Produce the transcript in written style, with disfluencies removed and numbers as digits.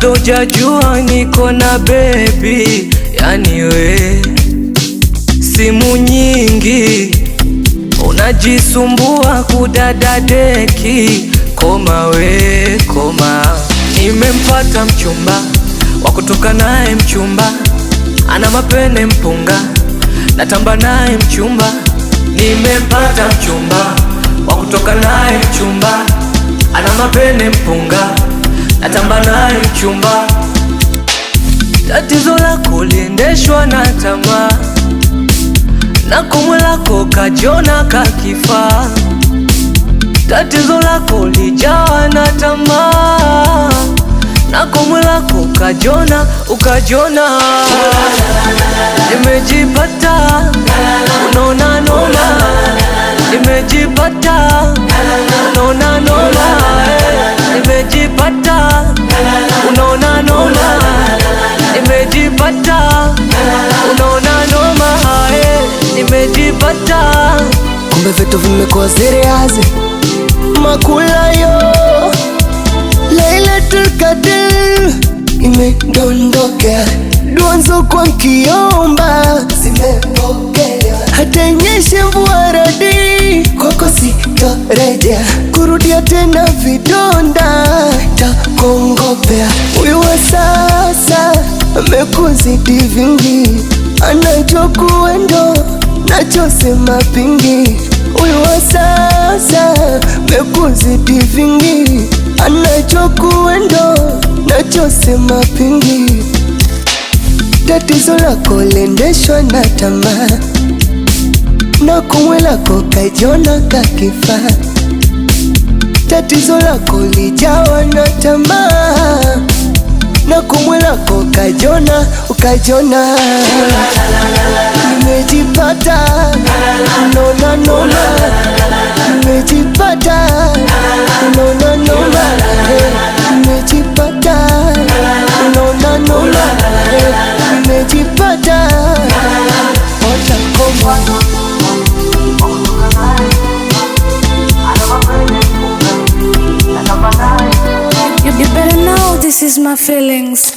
labda hujajua niko na baby, yani we simu nyingi unajisumbua kudadadeki. Koma we koma, nimempata mchumba wa kutoka naye mchumba, ana mapene mpunga, natamba naye mchumba. Nimempata mchumba wa kutoka naye mchumba, ana mapene mpunga, natamba naye mchumba. Tatizo lako liendeshwa na tamaa, na komwe lako kajiona kakifaa. Tatizo lako lijawa na tamaa, na komwe lako kajiona ukajiona. Nimejipata unaona noma, nimejipata unaona noma, nimejipata unaona noma, nimejipata unaona noma, nimejipata. Kumbe vitu vimekuwa serious, makula yo Lailatul Qadr imedondoka, dua nzo kwa kiomba zimepokea, hata nyeshe mvua radi kwako sitorejea, kurudia tena vidonda takongopea. Huyu wa sasa amekuzidi vingi, anachokuendo nachosema pingi. Huyu wa sasa amekuzidi vingi, anachokuendo nachosema pingi. Tatizo lako liendeshwa na tamaa, na komwe lako kajiona kakifaa. Tatizo lako lijawa na tamaa, na komwe lako kajiona ukajiona. Nimejipata unaona noma, nimejipata unaona noma, nimejipata unaona noma, nimejipata watakoma. You better know this is my feelings.